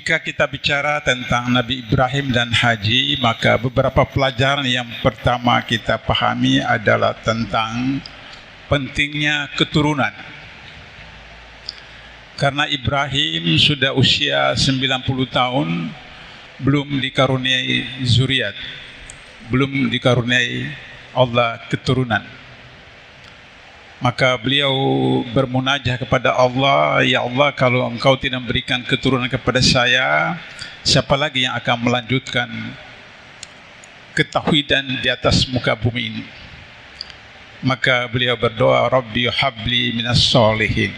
Jika kita bicara tentang Nabi Ibrahim dan haji, maka beberapa pelajaran yang pertama kita pahami adalah tentang pentingnya keturunan. Karena Ibrahim sudah usia 90 tahun, belum dikaruniai zuriat, belum dikaruniai Allah keturunan. Maka beliau bermunajah kepada Allah, ya Allah, kalau Engkau tidak memberikan keturunan kepada saya, siapa lagi yang akan melanjutkan ketauhidan di atas muka bumi ini? Maka beliau berdoa, Rabbi habli minas sholihin.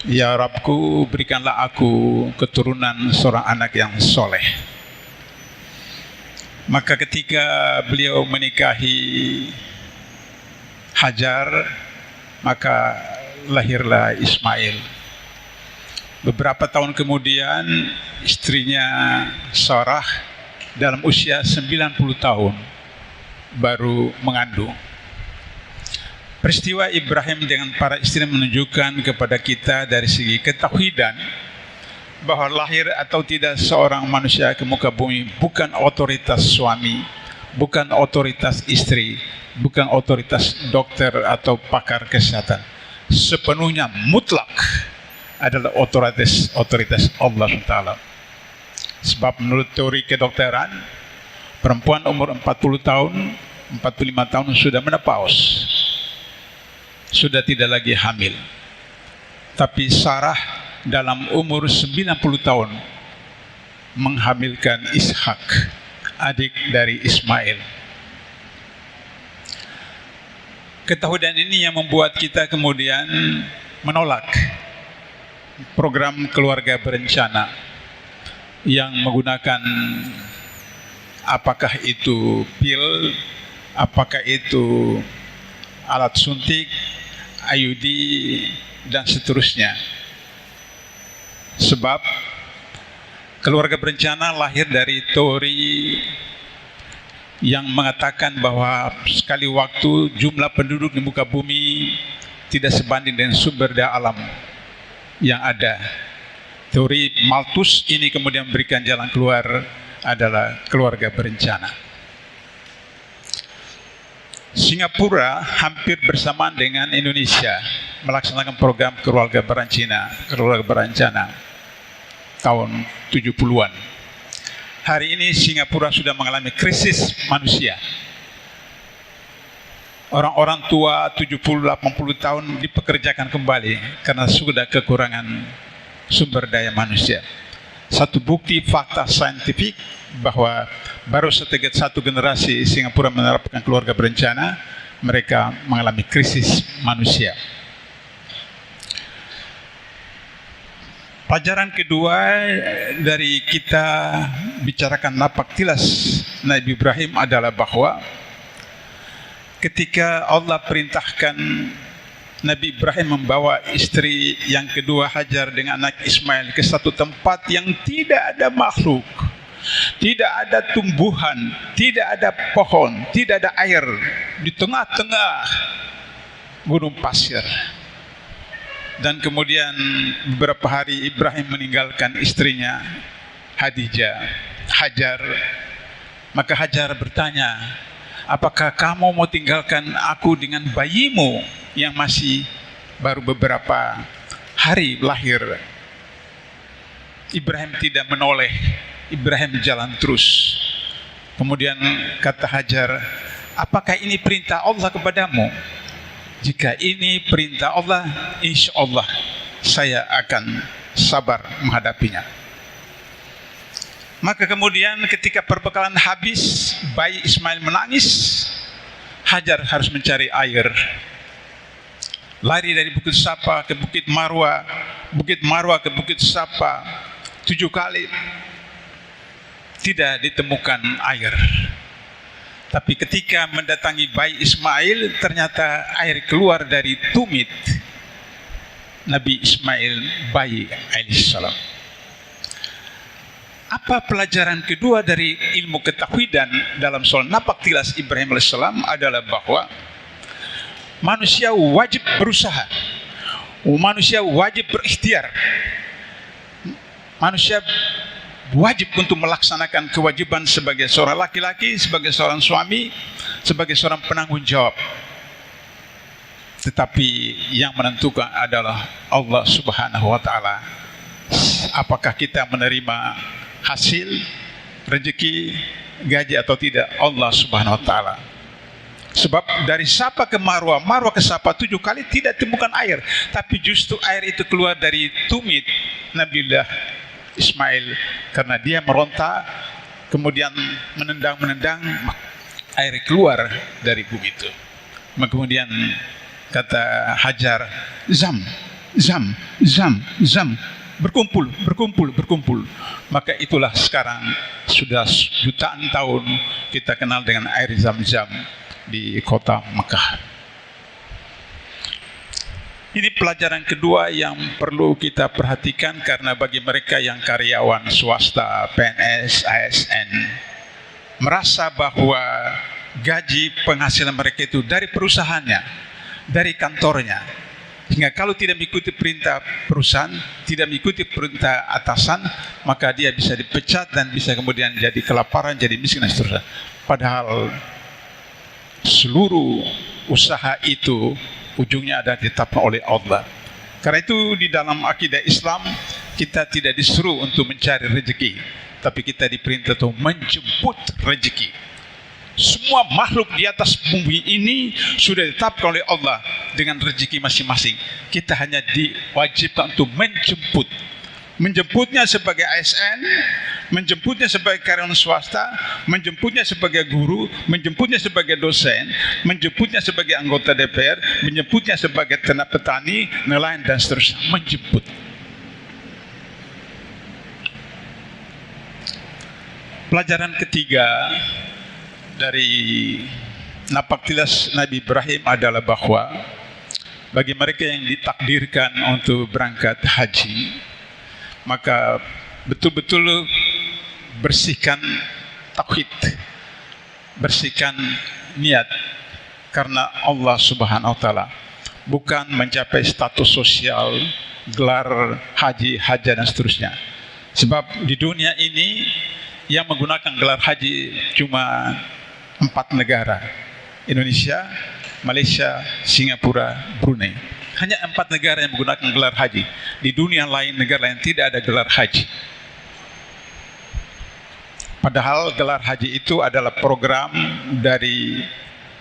Ya Rabbku, berikanlah aku keturunan seorang anak yang soleh. Maka ketika beliau menikahi Hajar, maka lahirlah Ismail. Beberapa tahun kemudian istrinya Sarah dalam usia 90 tahun baru mengandung. Peristiwa Ibrahim dengan para istri menunjukkan kepada kita dari segi ketauhidan bahwa lahir atau tidak seorang manusia ke muka bumi bukan otoritas suami, bukan otoritas istri, bukan otoritas dokter atau pakar kesehatan. Sepenuhnya mutlak adalah otoritas Allah SWT. Sebab menurut teori kedokteran, perempuan umur 40 tahun, 45 tahun sudah menopause, sudah tidak lagi hamil. Tapi Sarah dalam umur 90 tahun menghamilkan Ishak, adik dari Ismail. Ketauhidan ini yang membuat kita kemudian menolak program keluarga berencana yang menggunakan apakah itu pil, apakah itu alat suntik, IUD, dan seterusnya. Sebab keluarga berencana lahir dari teori yang mengatakan bahwa sekali waktu jumlah penduduk di muka bumi tidak sebanding dengan sumber daya alam yang ada. Teori Malthus ini kemudian memberikan jalan keluar adalah keluarga berencana. Singapura hampir bersamaan dengan Indonesia melaksanakan program keluarga berencana tahun 70-an. Hari ini Singapura sudah mengalami krisis manusia. Orang-orang tua 70-80 tahun dipekerjakan kembali karena sudah kekurangan sumber daya manusia. Satu bukti fakta saintifik bahwa baru satu generasi Singapura menerapkan keluarga berencana, mereka mengalami krisis manusia. Pelajaran kedua dari kita bicarakan napak tilas Nabi Ibrahim adalah bahwa ketika Allah perintahkan Nabi Ibrahim membawa istri yang kedua Hajar dengan anak Ismail ke satu tempat yang tidak ada makhluk, tidak ada tumbuhan, tidak ada pohon, tidak ada air, di tengah-tengah gunung pasir. Dan kemudian beberapa hari Ibrahim meninggalkan istrinya Hajar. Maka Hajar bertanya, apakah kamu mau tinggalkan aku dengan bayimu yang masih baru beberapa hari lahir? Ibrahim tidak menoleh, Ibrahim jalan terus. Kemudian kata Hajar, apakah ini perintah Allah kepadamu? Jika ini perintah Allah, insya Allah saya akan sabar menghadapinya. Maka kemudian ketika perbekalan habis, bayi Ismail menangis, Hajar harus mencari air. Lari dari Bukit Safa ke Bukit Marwa, Bukit Marwa ke Bukit Safa 7 kali, tidak ditemukan air. Tapi ketika mendatangi bayi Ismail, ternyata air keluar dari tumit Nabi Ismail, bayi alaihissalam. Apa pelajaran kedua dari ilmu ketauhidan dalam soal napak tilas Ibrahim alaihissalam adalah bahwa manusia wajib berusaha, manusia wajib berikhtiar, manusia wajib untuk melaksanakan kewajiban sebagai seorang laki-laki, sebagai seorang suami, sebagai seorang penanggung jawab. Tetapi yang menentukan adalah Allah Subhanahu wa taala. Apakah kita menerima hasil rezeki, gaji atau tidak, Allah Subhanahu wa taala. Sebab dari Sapa ke Marwa, Marwa ke Sapa 7 kali tidak temukan air, tapi justru air itu keluar dari tumit Nabiullah Ismail karena dia meronta, kemudian menendang, air keluar dari bumi itu. Kemudian kata Hajar, zam, berkumpul. Maka itulah sekarang sudah jutaan tahun kita kenal dengan air Zam-Zam di kota Mekah. Ini pelajaran kedua yang perlu kita perhatikan, karena bagi mereka yang karyawan swasta, PNS, ASN, merasa bahwa gaji penghasilan mereka itu dari perusahaannya, dari kantornya, sehingga kalau tidak mengikuti perintah perusahaan, tidak mengikuti perintah atasan, maka dia bisa dipecat dan bisa kemudian jadi kelaparan, jadi miskin dan seterusnya. Padahal seluruh usaha itu ujungnya ada ditetapkan oleh Allah. Karena itu di dalam akidah Islam kita tidak disuruh untuk mencari rezeki, tapi kita diperintah untuk menjemput rezeki. Semua makhluk di atas bumi ini sudah ditetapkan oleh Allah dengan rezeki masing-masing. Kita hanya diwajibkan untuk menjemput. Menjemputnya sebagai ASN, menjemputnya sebagai karyawan swasta, menjemputnya sebagai guru, menjemputnya sebagai dosen, menjemputnya sebagai anggota DPR, menjemputnya sebagai petani, nelayan dan seterusnya. Menjemput. Pelajaran ketiga dari napaktilas Nabi Ibrahim adalah bahwa bagi mereka yang ditakdirkan untuk berangkat haji, maka betul-betul bersihkan tauhid, bersihkan niat, karena Allah Subhanahu wa taala, bukan mencapai status sosial, gelar haji, haja dan seterusnya. Sebab di dunia ini yang menggunakan gelar haji cuma 4 negara: Indonesia, Malaysia, Singapura, Brunei. Hanya 4 negara yang menggunakan gelar haji. Di dunia lain, negara lain tidak ada gelar haji. Padahal gelar haji itu adalah program dari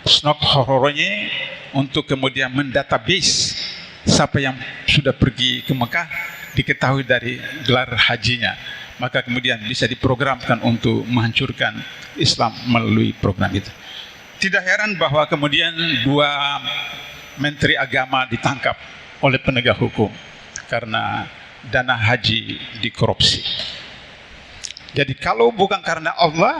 Snok-Hororonye untuk kemudian mendatabase siapa yang sudah pergi ke Mekah, diketahui dari gelar hajinya. Maka kemudian bisa diprogramkan untuk menghancurkan Islam melalui program itu. Tidak heran bahwa kemudian 2 menteri agama ditangkap oleh penegak hukum karena dana haji dikorupsi. Jadi kalau bukan karena Allah,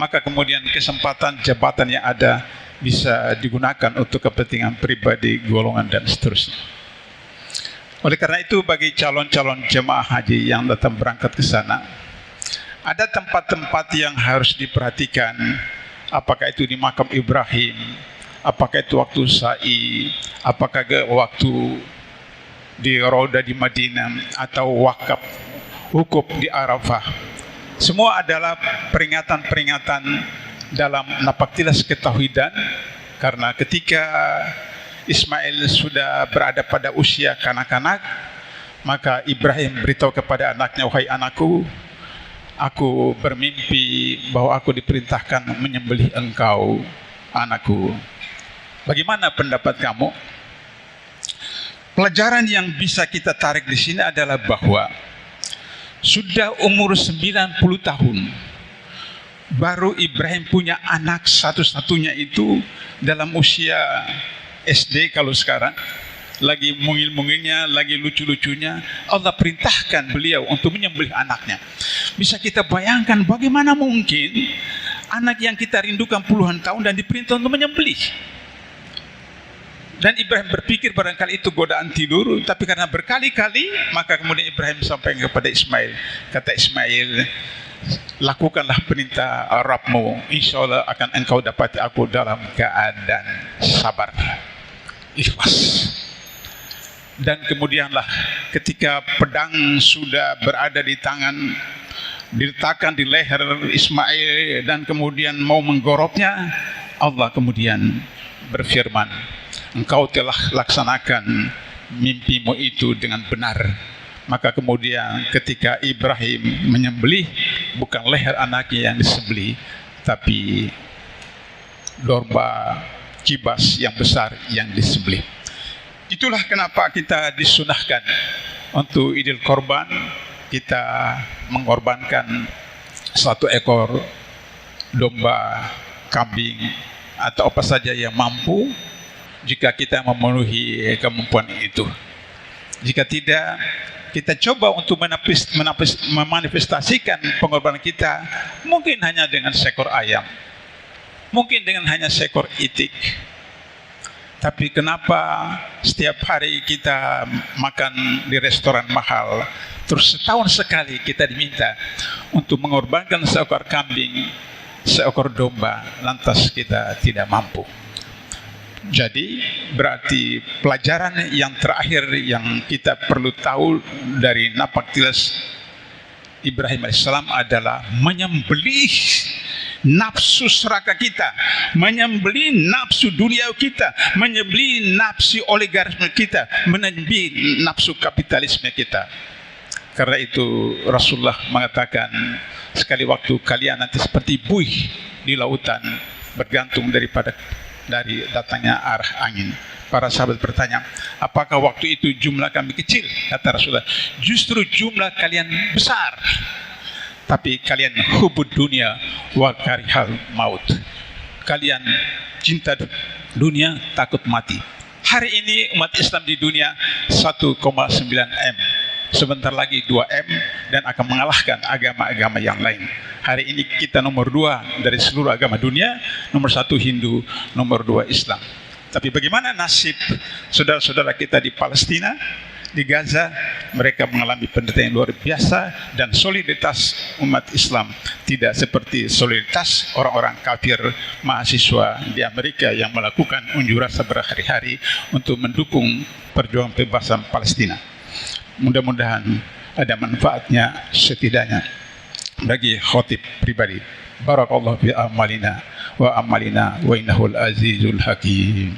maka kemudian kesempatan jabatan yang ada bisa digunakan untuk kepentingan pribadi, golongan dan seterusnya. Oleh karena itu, bagi calon-calon jemaah haji yang datang berangkat ke sana, ada tempat-tempat yang harus diperhatikan. Apakah itu di makam Ibrahim, apakah itu waktu sa'i, apakah waktu di Raudah di Madinah, atau wakaf wukuf di Arafah. Semua adalah peringatan-peringatan dalam napaktilas ketauhidan, karena ketika Ismail sudah berada pada usia kanak-kanak, maka Ibrahim beritahu kepada anaknya, wahai anakku, aku bermimpi bahwa aku diperintahkan menyembelih engkau, anakku. Bagaimana pendapat kamu? Pelajaran yang bisa kita tarik di sini adalah bahwa sudah umur 90 tahun baru Ibrahim punya anak satu-satunya itu dalam usia SD. Kalau sekarang lagi mungil-mungilnya, lagi lucu-lucunya, Allah perintahkan beliau untuk menyembelih anaknya. Bisa kita bayangkan bagaimana mungkin anak yang kita rindukan puluhan tahun dan diperintah untuk menyembelih. Dan Ibrahim berpikir barangkali itu godaan tidur, tapi karena berkali-kali, maka kemudian Ibrahim sampaikan kepada Ismail. Kata Ismail, lakukanlah perintah Rabbmu, insya Allah akan engkau dapati aku dalam keadaan sabar, ikhlas. Dan kemudianlah ketika pedang sudah berada di tangan, diletakkan di leher Ismail dan kemudian mau menggoroknya, Allah kemudian berfirman, engkau telah laksanakan mimpimu itu dengan benar. Maka kemudian ketika Ibrahim menyembelih, bukan leher anaknya yang disembelih, tapi domba kibas yang besar yang disembelih. Itulah kenapa kita disunahkan untuk Idul Korban, kita mengorbankan 1 ekor domba, kambing, atau apa saja yang mampu, jika kita memenuhi kemampuan itu. Jika tidak, kita coba untuk memanifestasikan pengorbanan kita, mungkin hanya dengan seekor ayam, mungkin dengan hanya seekor itik. Tapi kenapa setiap hari kita makan di restoran mahal, terus setahun sekali kita diminta untuk mengorbankan seekor kambing, seekor domba, lantas kita tidak mampu. Jadi berarti pelajaran yang terakhir yang kita perlu tahu dari Napaktilas Ibrahim AS adalah menyembelih nafsu seraka kita, menyembelih nafsu dunia kita, menyembelih nafsu oligarki kita, menyembelih nafsu kapitalisme kita. Karena itu Rasulullah mengatakan, sekali waktu kalian nanti seperti buih di lautan, bergantung dari datangnya arah angin. Para sahabat bertanya, apakah waktu itu jumlah kami kecil? Kata Rasulullah, justru jumlah kalian besar, tapi kalian hubud dunia wa karihal maut. Kalian cinta dunia, takut mati. Hari ini umat Islam di dunia 1,9 M. Sebentar lagi 2 M dan akan mengalahkan agama-agama yang lain. Hari ini kita nomor 2 dari seluruh agama dunia, nomor 1 Hindu, nomor 2 Islam. Tapi bagaimana nasib saudara-saudara kita di Palestina, di Gaza? Mereka mengalami penderitaan yang luar biasa, dan solidaritas umat Islam tidak seperti solidaritas orang-orang kafir mahasiswa di Amerika yang melakukan unjuk rasa berhari-hari untuk mendukung perjuangan pembebasan Palestina. Mudah-mudahan ada manfaatnya setidaknya bagi khotib pribadi. Barakallahu fi amalina wa amalina wa innahul azizul hakim.